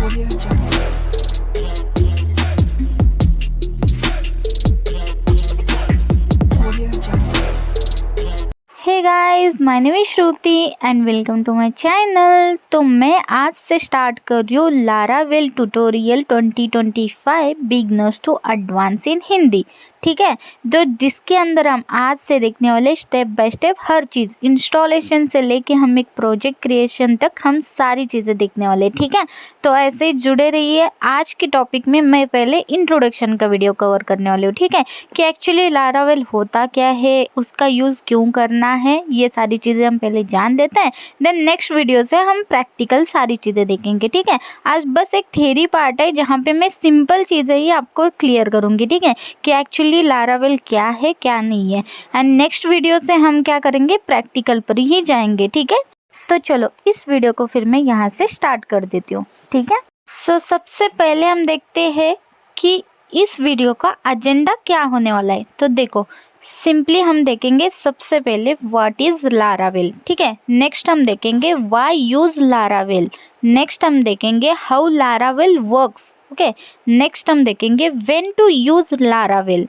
Audio Jungle. Audio Jungle. Hey guys, my name is Shruti and welcome to my channel. तो मैं आज से start कर रही हूँ Laravel tutorial 2025 beginners to advance in Hindi. ठीक है, तो जिसके अंदर हम आज से देखने वाले step by step her cheese installation से लेके हम एक प्रोजेक्ट क्रिएशन तक हम सारी चीज़ें देखने वाले। ठीक है, तो ऐसे ही जुड़े रहिए। आज के टॉपिक में मैं पहले इंट्रोडक्शन का वीडियो कवर करने वाली हूँ। ठीक है, कि एक्चुअली लारावेल होता क्या है, उसका यूज़ क्यों करना है, ये सारी चीज़ें हम पहले जान लेते हैं। देन नेक्स्ट वीडियो से हम प्रैक्टिकल सारी चीज़ें देखेंगे। ठीक है, आज बस एक थ्योरी पार्ट है जहाँ पे मैं सिंपल चीज़ें ही आपको क्लियर करूँगी। ठीक है, कि एक्चुअली लारावेल क्या है क्या नहीं है, एंड नेक्स्ट वीडियो से हम क्या करेंगे, प्रैक्टिकल पर ही जाएंगे। ठीक है, तो चलो इस वीडियो को फिर मैं यहाँ से स्टार्ट कर देती हूँ। ठीक है, सो सबसे पहले हम देखते हैं कि इस वीडियो का एजेंडा क्या होने वाला है। तो देखो, सिंपली हम देखेंगे सबसे पहले व्हाट इज लारावेल। ठीक है, नेक्स्ट हम देखेंगे व्हाई यूज लारावेल। नेक्स्ट हम देखेंगे how Laravel works. Okay, next हम देखेंगे when to use Laravel,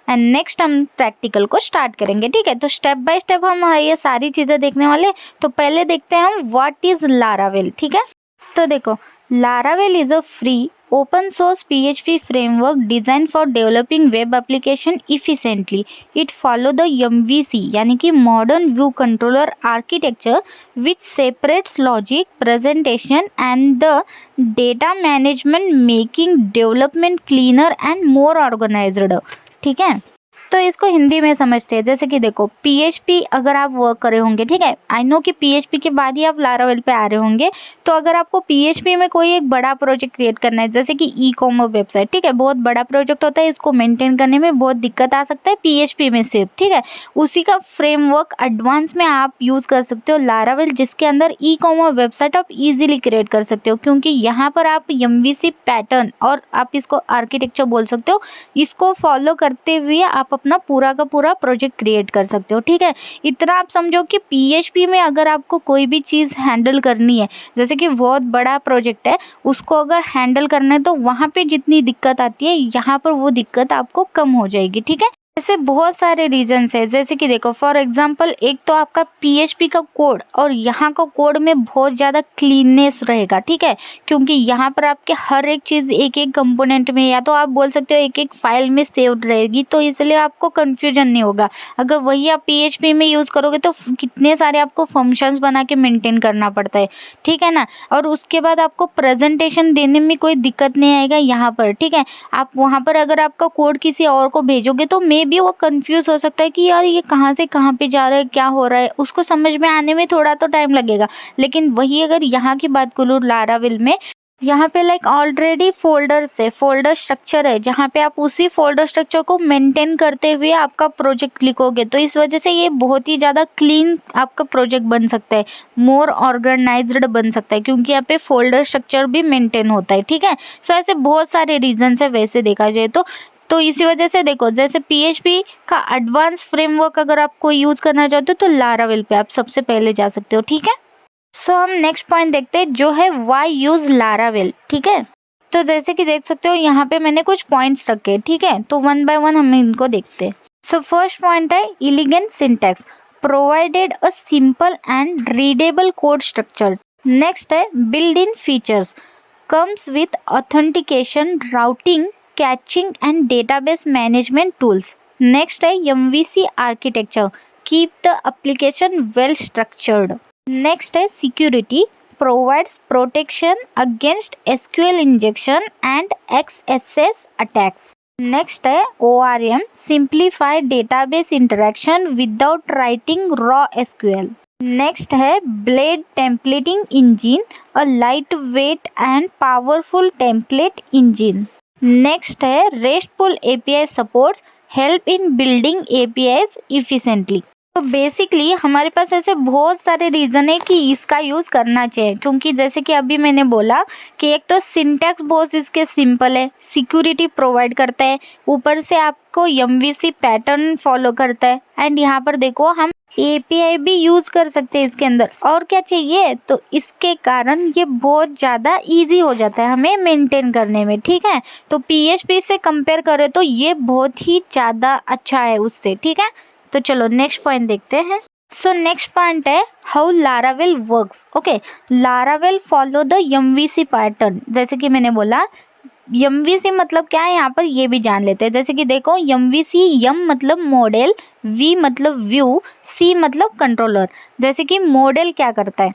and next हम प्रैक्टिकल को स्टार्ट करेंगे। ठीक है, तो स्टेप बाय स्टेप हम ये सारी चीज़ें देखने वाले। तो पहले देखते हैं हम व्हाट इज लारावेल। ठीक है, तो देखो, Laravel is a free open source PHP framework designed for developing web application efficiently. It follow the MVC यानी कि Modern View Controller architecture which separates logic, presentation and the data management, making development cleaner and more organized. ठीक है, तो इसको हिंदी में समझते हैं। जैसे कि देखो, PHP अगर आप वर्क करे होंगे, ठीक है, आई नो कि PHP के बाद ही आप लारावेल पे आ रहे होंगे। तो अगर आपको PHP में कोई एक बड़ा प्रोजेक्ट क्रिएट करना है, जैसे कि ई-कॉमर्स वेबसाइट, ठीक है, बहुत बड़ा प्रोजेक्ट होता है, इसको मेंटेन करने में बहुत दिक्कत आ सकता है PHP में सिर्फ। ठीक है, उसी का फ्रेमवर्क एडवांस में आप यूज़ कर सकते हो लारावेल, जिसके अंदर ई-कॉमर्स वेबसाइट आप इजीली क्रिएट कर सकते हो, क्योंकि यहाँ पर आप MVC पैटर्न और आप इसको आर्किटेक्चर बोल सकते हो, इसको फॉलो करते हुए आप अपना पूरा का पूरा प्रोजेक्ट क्रिएट कर सकते हो। ठीक है, इतना आप समझो कि PHP में अगर आपको कोई भी चीज़ हैंडल करनी है, जैसे कि बहुत बड़ा प्रोजेक्ट है, उसको अगर हैंडल करना है, तो वहाँ पे जितनी दिक्कत आती है, यहाँ पर वो दिक्कत आपको कम हो जाएगी। ठीक है, ऐसे बहुत सारे रीजंस है। जैसे कि देखो, फॉर एग्जांपल, एक तो आपका PHP का कोड और यहाँ का कोड में बहुत ज़्यादा क्लीननेस रहेगा। ठीक है, क्योंकि यहाँ पर आपके हर एक चीज़ एक एक कंपोनेंट में, या तो आप बोल सकते हो एक एक फाइल में सेव रहेगी, तो इसलिए आपको कन्फ्यूजन नहीं होगा। अगर वही आप PHP में यूज़ करोगे तो कितने सारे आपको फंक्शंस बना के मेंटेन करना पड़ता है। ठीक है ना, और उसके बाद आपको प्रेजेंटेशन देने में कोई दिक्कत नहीं आएगा यहाँ पर। ठीक है, आप वहाँ पर अगर आपका कोड किसी और को भेजोगे तो भी वो कंफ्यूज हो सकता है कि यार ये कहाँ से कहाँ पे जा रहा है, क्या हो रहा है, उसको समझ में आने में थोड़ा तो टाइम लगेगा। लेकिन वही अगर यहाँ की बात करूँ लारावेल में, यहाँ पे लाइक ऑलरेडी फोल्डर्स है, फोल्डर स्ट्रक्चर है, जहाँ पे आप उसी फोल्डर स्ट्रक्चर को मेंटेन करते हुए आपका प्रोजेक्ट लिखोगे, तो इस वजह से ये बहुत ही ज़्यादा क्लीन आपका प्रोजेक्ट बन सकता है, मोर ऑर्गेनाइज्ड बन सकता है, क्योंकि यहाँ पे फोल्डर स्ट्रक्चर भी मेंटेन होता है। ठीक है, सो ऐसे बहुत सारे रीजंस है वैसे देखा जाए तो इसी वजह से देखो, जैसे PHP का एडवांस फ्रेमवर्क अगर आपको यूज़ करना चाहते हो तो लारावेल पे आप सबसे पहले जा सकते हो। ठीक है, सो हम नेक्स्ट पॉइंट देखते हैं जो है व्हाई यूज लारावेल। ठीक है, तो जैसे कि देख सकते हो यहाँ पे मैंने कुछ पॉइंट्स रखे। ठीक है, तो वन बाय वन हम इनको देखते हैं। सो फर्स्ट पॉइंट है elegant syntax, provided a simple and readable code structure. Next है build in features, comes with authentication, routing, caching and database management tools. Next है MVC architecture, keep the application well structured. Next है security, provides protection against SQL injection and XSS attacks. Next है ORM, simplify database interaction without writing raw SQL. Next है blade templating engine, a light weight and powerful template engine. Next है restful API supports, help in building APIs efficiently. तो basically हमारे पास ऐसे बहुत सारे reason है कि इसका यूज़ करना चाहिए, क्योंकि जैसे कि अभी मैंने बोला कि एक तो सिंटैक्स बहुत इसके सिंपल है, सिक्योरिटी प्रोवाइड करता है, ऊपर से आपको MVC पैटर्न फॉलो करता है, एंड यहाँ पर देखो हम API भी यूज़ कर सकते हैं इसके अंदर। और क्या चाहिए, तो इसके कारण ये बहुत ज़्यादा ईजी हो जाता है हमें मेंटेन करने में, ठीक है। तो PHP से कंपेयर करें तो ये बहुत ही ज़्यादा अच्छा है उससे, ठीक है। तो चलो नेक्स्ट पॉइंट देखते हैं। सो नेक्स्ट पॉइंट है how Laravel works. Okay, Laravel follow the MVC pattern. जैसे कि मैंने बोला MVC मतलब क्या है, यहाँ पर ये भी जान लेते हैं। जैसे कि देखो MVC, M मतलब मॉडल, V मतलब व्यू, C मतलब कंट्रोलर। जैसे कि मॉडल क्या करता है,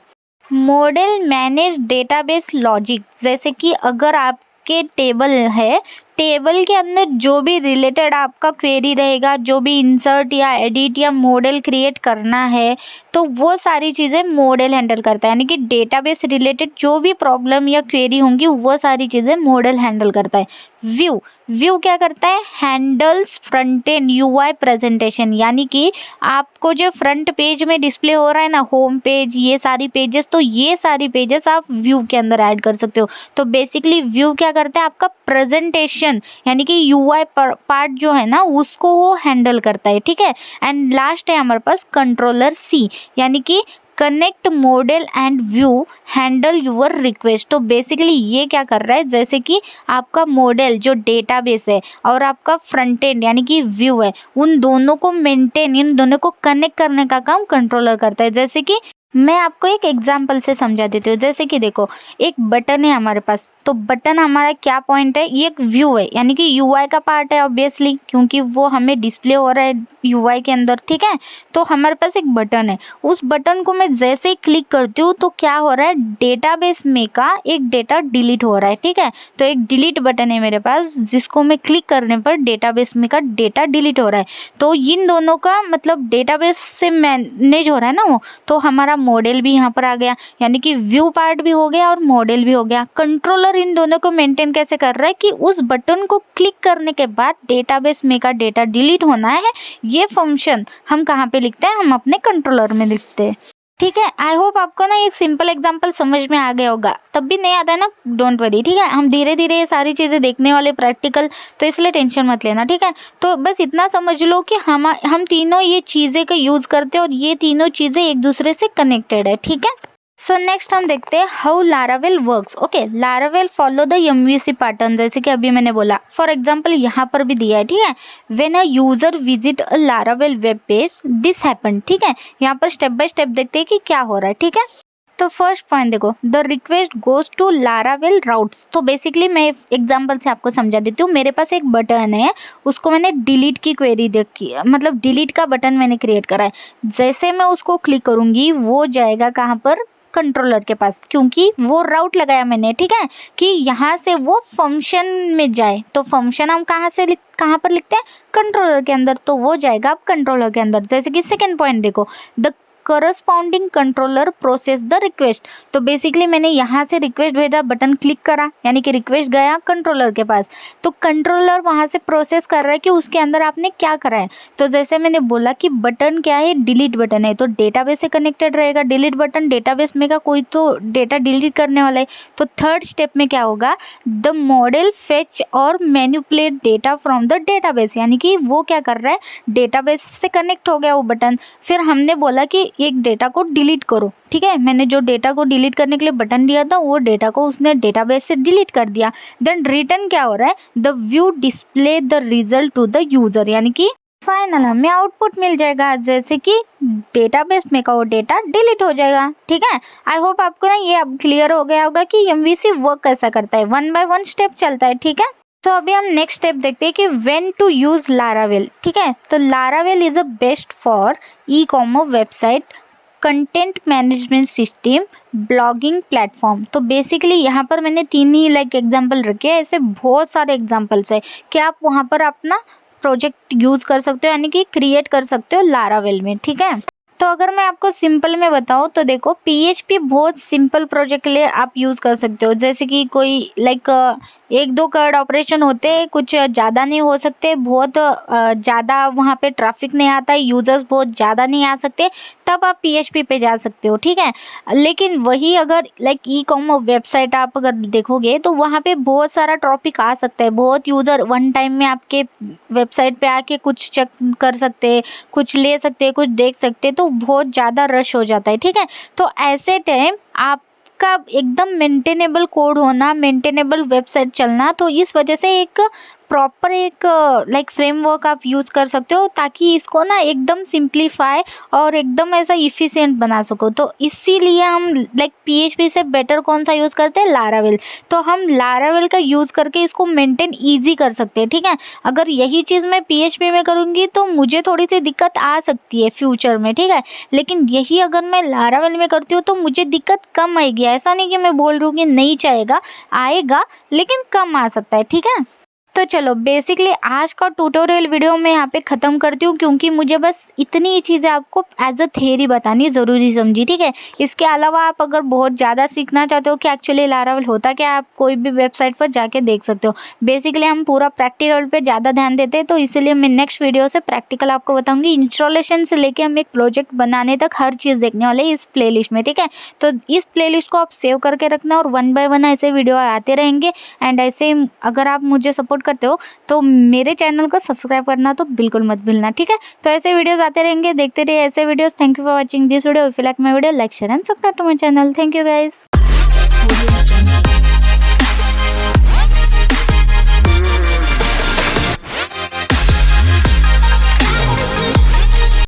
मॉडल मैनेज डेटाबेस लॉजिक। जैसे कि अगर आपके टेबल है, टेबल के अंदर जो भी रिलेटेड आपका क्वेरी रहेगा, जो भी इंसर्ट या एडिट या मॉडल क्रिएट करना है, तो वो सारी चीज़ें मॉडल हैंडल करता है। यानी कि डेटाबेस रिलेटेड जो भी प्रॉब्लम या क्वेरी होंगी वो सारी चीज़ें मॉडल हैंडल करता है। व्यू क्या करता है, handles front end UI presentation. यानी कि आपको जो फ्रंट पेज में डिस्प्ले हो रहा है ना, होम पेज, ये सारी पेजेस, तो ये सारी पेजेस आप व्यू के अंदर ऐड कर सकते हो। तो बेसिकली व्यू क्या करता है, आपका प्रेजेंटेशन यानी कि UI पार्ट जो है ना उसको वो हैंडल करता है, ठीक है। एंड लास्ट है हमारे पास कंट्रोलर C, यानी कि connect model and view handle your request. तो बेसिकली ये क्या कर रहा है, जैसे कि आपका मॉडल जो डेटाबेस है और आपका फ्रंट एंड यानी कि व्यू है, उन दोनों को मेंटेन, इन दोनों को कनेक्ट करने का काम कंट्रोलर करता है। जैसे कि मैं आपको एक एग्जांपल से समझा देती हूँ। जैसे कि देखो एक बटन है हमारे पास, तो बटन हमारा क्या पॉइंट है, ये एक व्यू है यानी कि UI का पार्ट है ऑब्वियसली, क्योंकि वो हमें डिस्प्ले हो रहा है UI के अंदर, ठीक है। तो हमारे पास एक बटन है, उस बटन को मैं जैसे ही क्लिक करती हूँ तो क्या हो रहा है, डेटाबेस में का एक डेटा डिलीट हो रहा है, ठीक है। तो एक डिलीट बटन है मेरे पास जिसको मैं क्लिक करने पर डेटाबेस में का डेटा डिलीट हो रहा है। तो इन दोनों का मतलब डेटाबेस से मैनेज हो रहा है ना वो, तो हमारा मॉडल भी यहाँ पर आ गया, यानी कि व्यू पार्ट भी हो गया और मॉडल भी हो गया। कंट्रोलर इन दोनों को मेंटेन कैसे कर रहा है कि उस बटन को क्लिक करने के बाद डेटाबेस में का डेटा डिलीट होना है, ये फंक्शन हम कहाँ पे लिखते हैं, हम अपने कंट्रोलर में लिखते हैं, ठीक है। आई होप आपको ना एक सिंपल एग्जांपल समझ में आ गया होगा। तब भी नहीं आता है ना, डोंट वरी, ठीक है। हम धीरे धीरे ये सारी चीज़ें देखने वाले प्रैक्टिकल, तो इसलिए टेंशन मत लेना, ठीक है। तो बस इतना समझ लो कि हम तीनों ये चीज़ें का यूज़ करते हैं और ये तीनों चीज़ें एक दूसरे से कनेक्टेड है, ठीक है। सो नेक्स्ट हम देखते हैं how Laravel works. Okay, Laravel follow the MVC pattern. जैसे कि अभी मैंने बोला, फॉर एग्जांपल यहाँ पर भी दिया है, ठीक है। When a user visit a Laravel web page this happen, ठीक है। यहाँ पर स्टेप बाय स्टेप देखते हैं कि क्या हो रहा है, ठीक है। तो फर्स्ट पॉइंट देखो, the request goes to Laravel routes. तो बेसिकली मैं एग्जांपल से आपको समझा देती हूँ। मेरे पास एक बटन है, उसको मैंने डिलीट की क्वेरी देखी, मतलब डिलीट का बटन मैंने क्रिएट करा है। जैसे मैं उसको क्लिक करूँगी वो जाएगा कहाँ पर, कंट्रोलर के पास, क्योंकि वो राउट लगाया मैंने, ठीक है, कि यहाँ से वो फंक्शन में जाए। तो फंक्शन हम कहाँ पर लिखते हैं, कंट्रोलर के अंदर, तो वो जाएगा अब कंट्रोलर के अंदर। जैसे कि सेकंड पॉइंट देखो, the corresponding controller process the request. तो बेसिकली मैंने यहाँ से रिक्वेस्ट भेजा, बटन क्लिक करा, यानी कि रिक्वेस्ट गया कंट्रोलर के पास, तो कंट्रोलर वहाँ से प्रोसेस कर रहा है कि उसके अंदर आपने क्या करा है। तो जैसे मैंने बोला कि बटन क्या है, डिलीट बटन है, तो डेटाबेस से कनेक्टेड रहेगा। डिलीट बटन डेटाबेस में का कोई तो डेटा डिलीट करने वाला है। तो थर्ड स्टेप में क्या होगा, द मॉडल फेच और manipulate data from the database, यानी कि वो क्या कर रहा है, डेटाबेस से कनेक्ट हो गया वो बटन। फिर हमने बोला कि एक डेटा को डिलीट करो, ठीक है। मैंने जो डेटा को डिलीट करने के लिए बटन दिया था वो डेटा को उसने डेटाबेस से डिलीट कर दिया। देन रिटर्न क्या हो रहा है, the view display the result to the user, यानी कि फाइनल हमें आउटपुट मिल जाएगा, जैसे कि डेटाबेस में का वो डेटा डिलीट हो जाएगा, ठीक है। आई होप आपको ना ये अब क्लियर हो गया होगा कि MVC वर्क कैसा करता है, 1 बाय 1 स्टेप चलता है, ठीक है। तो अभी हम नेक्स्ट स्टेप देखते हैं कि व्हेन टू यूज लारावेल, ठीक है। तो Laravel is a best for e-commerce website, content management system, blogging platform. तो बेसिकली यहाँ पर मैंने 3 ही एग्जांपल रखे हैं, ऐसे बहुत सारे एग्जांपल्स है कि आप वहाँ पर अपना प्रोजेक्ट यूज़ कर सकते हो, यानी कि क्रिएट कर सकते हो लारावेल में, ठीक है। तो अगर मैं आपको सिंपल में बताऊँ तो देखो, PHP बहुत सिंपल प्रोजेक्ट के लिए आप यूज़ कर सकते हो। जैसे कि कोई 1-2 करोड़ ऑपरेशन होते हैं, कुछ ज़्यादा नहीं हो सकते, बहुत ज़्यादा वहाँ पे ट्रैफिक नहीं आता है, यूज़र्स बहुत ज़्यादा नहीं आ सकते, तब आप PHP पे जा सकते हो, ठीक है। लेकिन वही अगर लाइक ई-कॉमर्स वेबसाइट आप अगर देखोगे तो वहाँ पे बहुत सारा ट्रैफिक आ सकता है, बहुत यूज़र वन टाइम में आपके वेबसाइट पे आके कुछ चेक कर सकते हैं, कुछ ले सकते हैं, कुछ देख सकते हैं, तो बहुत ज़्यादा रश हो जाता है, ठीक है। तो ऐसे टाइम आपका एकदम मेंटेनेबल कोड होना, मेंटेनेबल वेबसाइट चलना, तो इस वजह से एक प्रॉपर एक लाइक फ्रेमवर्क आप यूज़ कर सकते हो ताकि इसको ना एकदम सिंप्लीफाई और एकदम ऐसा इफ़िशिएंट बना सको। तो इसीलिए हम लाइक PHP से बेटर कौन सा यूज़ करते हैं, लारावेल। तो हम लारावेल का यूज़ करके इसको मेंटेन ईजी कर सकते हैं, ठीक है। अगर यही चीज़ मैं PHP में करूँगी तो मुझे थोड़ी सी दिक्कत आ सकती है फ्यूचर में, ठीक है। लेकिन यही अगर मैं लारावेल में करती हूँ तो मुझे दिक्कत कम आएगी। ऐसा नहीं कि मैं बोल रही हूँ कि नहीं चाहेगा, आएगा लेकिन कम आ सकता है, ठीक है। तो चलो बेसिकली आज का ट्यूटोरियल वीडियो मैं यहाँ पे ख़त्म करती हूँ, क्योंकि मुझे बस इतनी ही चीज़ें आपको एज अ थियरी बतानी ज़रूरी समझी, ठीक है। इसके अलावा आप अगर बहुत ज़्यादा सीखना चाहते हो कि एक्चुअली लारावेल होता क्या, आप कोई भी वेबसाइट पर जाके देख सकते हो। बेसिकली हम पूरा प्रैक्टिकल पे ज़्यादा ध्यान देते हैं, तो इसीलिए मैं नेक्स्ट वीडियो से प्रैक्टिकल आपको बताऊँगी। इंस्टॉलेशन से लेके हम एक प्रोजेक्ट बनाने तक हर चीज़ देखने वाले इस प्ले में, ठीक है। तो इस प्ले को आप सेव करके रखना और 1 बाय 1 ऐसे वीडियो आते रहेंगे। एंड ऐसे अगर आप मुझे सपोर्ट करते हो तो मेरे चैनल को सब्सक्राइब करना तो बिल्कुल मत भूलना, ठीक है। तो ऐसे वीडियोस आते रहेंगे, देखते रहिए ऐसे videos. Thank you for watching this video. If you like my video, like share and subscribe to my channel. Thank you guys.